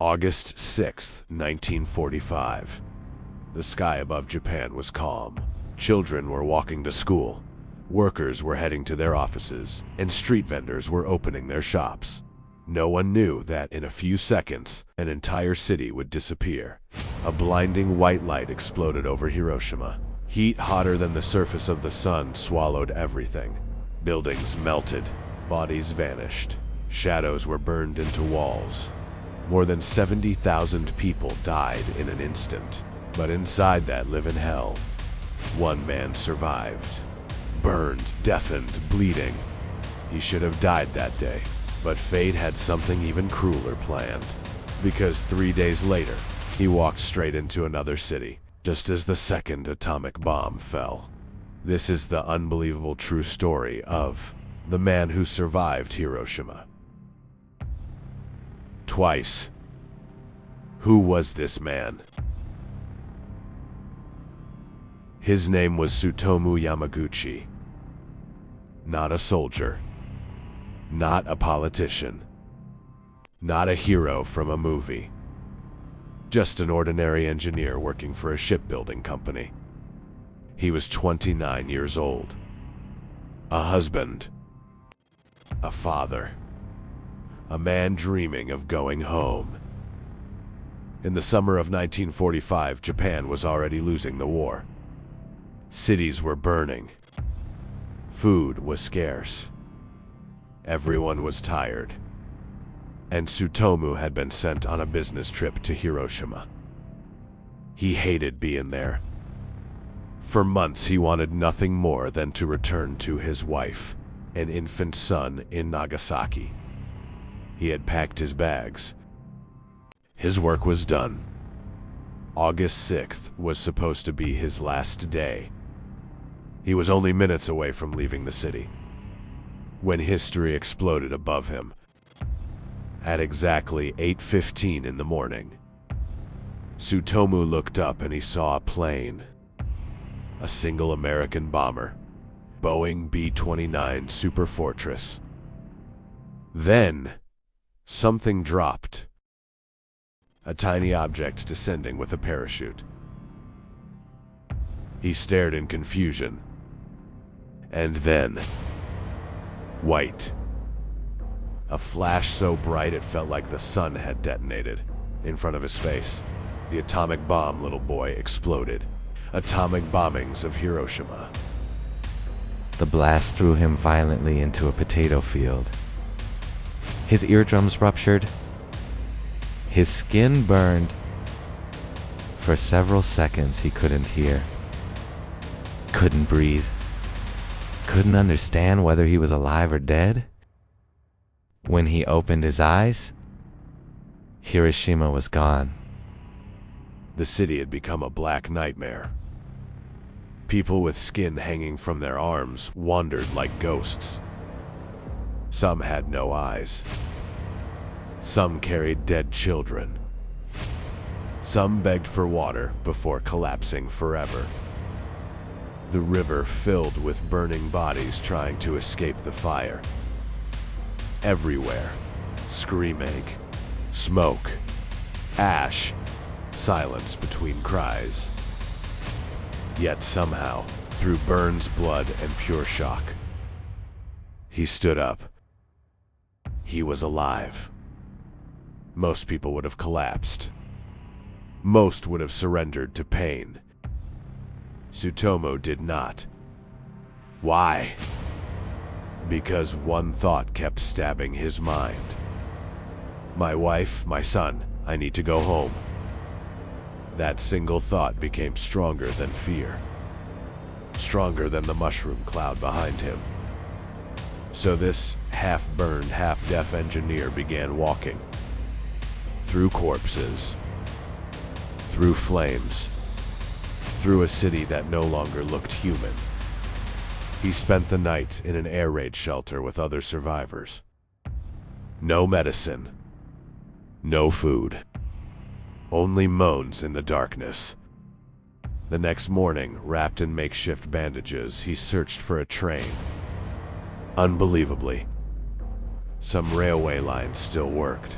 August 6th, 1945. The sky above Japan was calm. Children were walking to school. Workers were heading to their offices, and street vendors were opening their shops. No one knew that in a few seconds, an entire city would disappear. A blinding white light exploded over Hiroshima. Heat hotter than the surface of the sun swallowed everything. Buildings melted. Bodies vanished. Shadows were burned into walls. More than 70,000 people died in an instant. But inside that living hell, one man survived. Burned, deafened, bleeding. He should have died that day. But fate had something even crueler planned. Because 3 days later, he walked straight into another city, just as the second atomic bomb fell. This is the unbelievable true story of the man who survived Hiroshima. Twice. Who was this man? His name was Tsutomu Yamaguchi. Not a soldier. Not a politician. Not a hero from a movie. Just an ordinary engineer working for a shipbuilding company. He was 29 years old. A husband. A father. A man dreaming of going home. In the summer of 1945, Japan was already losing the war. Cities were burning. Food was scarce. Everyone was tired. And Tsutomu had been sent on a business trip to Hiroshima. He hated being there. For months he wanted nothing more than to return to his wife, an infant son in Nagasaki. He had packed his bags. His work was done. August 6th was supposed to be his last day. He was only minutes away from leaving the city, when history exploded above him. At exactly 8:15 in the morning, Tsutomu looked up and he saw a plane. A single American bomber, Boeing B-29 Super Fortress. Then, something dropped. A tiny object descending with a parachute. He stared in confusion. And then, white. A flash so bright it felt like the sun had detonated in front of his face. The atomic bomb, little boy, exploded. Atomic bombings of Hiroshima. The blast threw him violently into a potato field. His eardrums ruptured. His skin burned. For several seconds he couldn't hear. Couldn't breathe. Couldn't understand whether he was alive or dead. When he opened his eyes, Hiroshima was gone. The city had become a black nightmare. People with skin hanging from their arms wandered like ghosts. Some had no eyes. Some carried dead children. Some begged for water before collapsing forever. The river filled with burning bodies trying to escape the fire. Everywhere, screaming, smoke, ash, silence between cries. Yet somehow, through burns, blood, and pure shock, he stood up. He was alive. Most people would have collapsed. Most would have surrendered to pain. Tsutomu did not. Why? Because one thought kept stabbing his mind. My wife, my son, I need to go home. That single thought became stronger than fear. Stronger than the mushroom cloud behind him. So this half-burned, half-deaf engineer began walking. Through corpses. Through flames. Through a city that no longer looked human. He spent the night in an air raid shelter with other survivors. No medicine. No food. Only moans in the darkness. The next morning, wrapped in makeshift bandages, he searched for a train. Unbelievably, some railway lines still worked.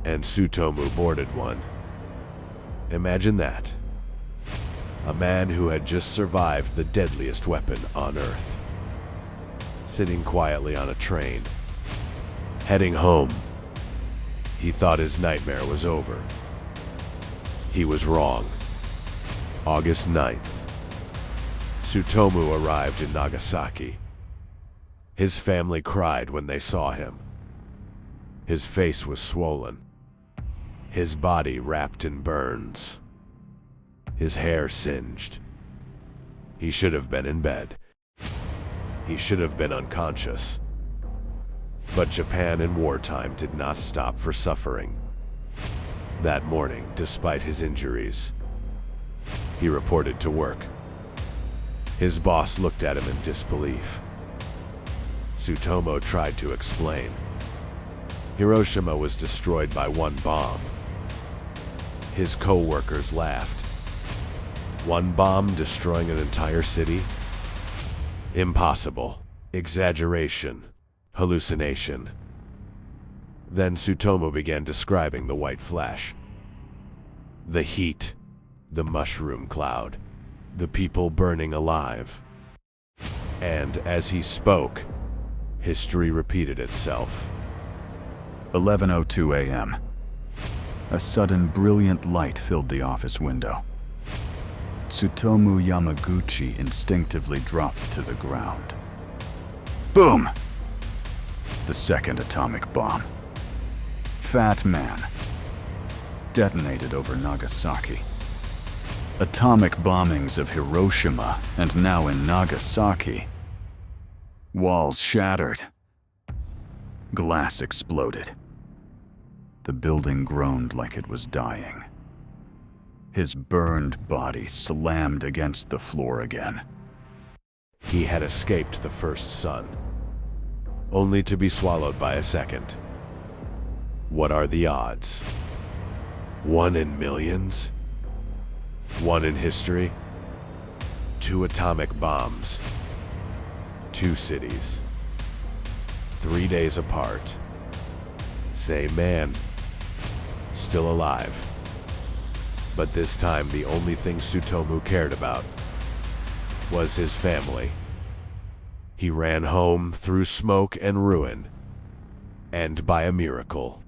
and Tsutomu boarded one. Imagine that. A man who had just survived the deadliest weapon on Earth, sitting quietly on a train, heading home. He thought his nightmare was over. He was wrong. August 9th. Tsutomu arrived in Nagasaki. His family cried when they saw him. His face was swollen, his body wrapped in burns, his hair singed. He should have been in bed. He should have been unconscious. But Japan in wartime did not stop for suffering. That morning, despite his injuries, he reported to work. His boss looked at him in disbelief. Tsutomu tried to explain. Hiroshima was destroyed by one bomb. His co-workers laughed. One bomb destroying an entire city? Impossible. Exaggeration. Hallucination. Then Tsutomu began describing the white flash. The heat. The mushroom cloud. The people burning alive. And as he spoke, history repeated itself. 11:02 a.m. A sudden brilliant light filled the office window. Tsutomu Yamaguchi instinctively dropped to the ground. Boom! The second atomic bomb. Fat Man. Detonated over Nagasaki. Atomic bombings of Hiroshima and now in Nagasaki. Walls shattered. Glass exploded. The building groaned like it was dying. His burned body slammed against the floor again. He had escaped the first sun, only to be swallowed by a second. What are the odds? 1 in millions? 1 in history? 2 atomic bombs. 2 cities. 3 days apart. Same man. Still alive. But this time the only thing Tsutomu cared about was his family. He ran home through smoke and ruin, and by a miracle,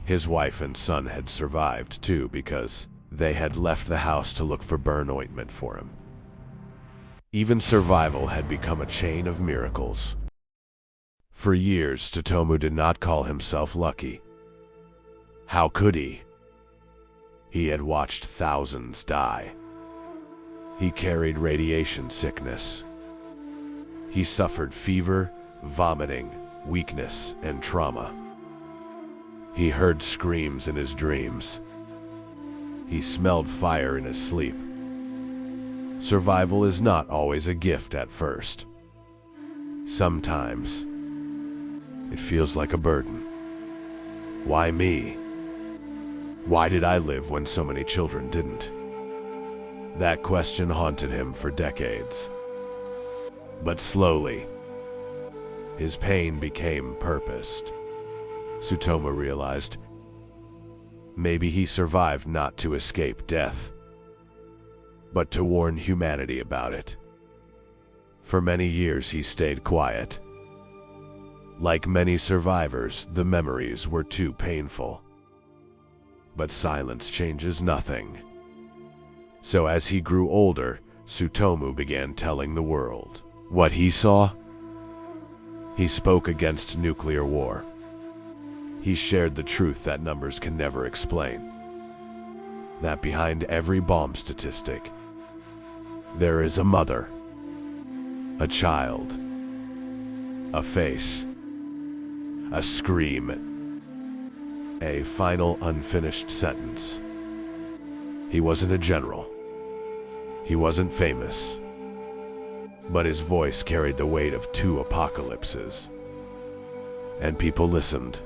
his wife and son had survived too, because they had left the house to look for burn ointment for him. Even survival had become a chain of miracles. For years, Tsutomu did not call himself lucky. How could he? He had watched thousands die. He carried radiation sickness. He suffered fever, vomiting, weakness, and trauma. He heard screams in his dreams. He smelled fire in his sleep. Survival is not always a gift at first. Sometimes, it feels like a burden. Why me? Why did I live when so many children didn't? That question haunted him for decades. But slowly, his pain became purposed. Tsutomu realized maybe he survived not to escape death, but to warn humanity about it. For many years he stayed quiet. Like many survivors, the memories were too painful. But silence changes nothing. So as he grew older, Tsutomu began telling the world what he saw. He spoke against nuclear war. He shared the truth that numbers can never explain. That behind every bomb statistic, there is a mother, a child, a face, a scream, a final unfinished sentence. He wasn't a general. He wasn't famous. But his voice carried the weight of 2 apocalypses. And people listened.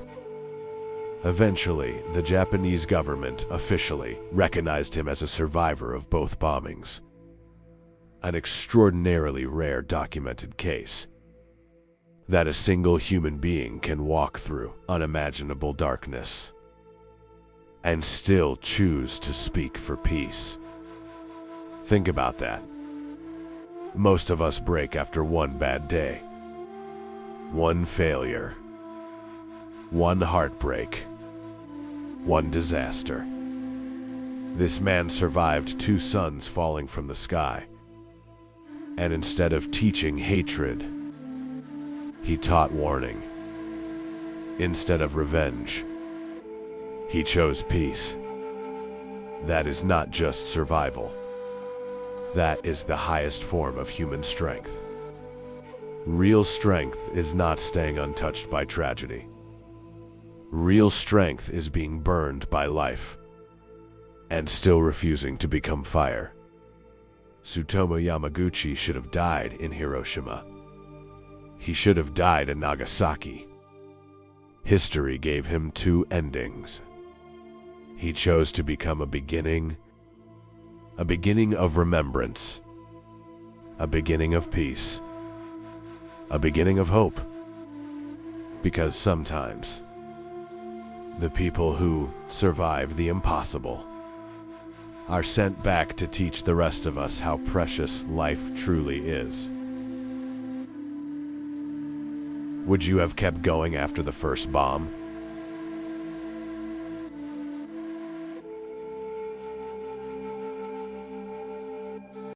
Eventually, the Japanese government officially recognized him as a survivor of both bombings. An extraordinarily rare documented case. That a single human being can walk through unimaginable darkness and still choose to speak for peace. Think about that. Most of us break after one bad day, one failure, one heartbreak, one disaster. This man survived 2 suns falling from the sky, and instead of teaching hatred, he taught warning. Instead of revenge, he chose peace. That is not just survival. That is the highest form of human strength. Real strength is not staying untouched by tragedy. Real strength is being burned by life and still refusing to become fire. Tsutomu Yamaguchi should have died in Hiroshima. He should have died in Nagasaki. History gave him 2 endings. He chose to become a beginning of remembrance, a beginning of peace, a beginning of hope. Because sometimes, the people who survive the impossible are sent back to teach the rest of us how precious life truly is. Would you have kept going after the first bomb?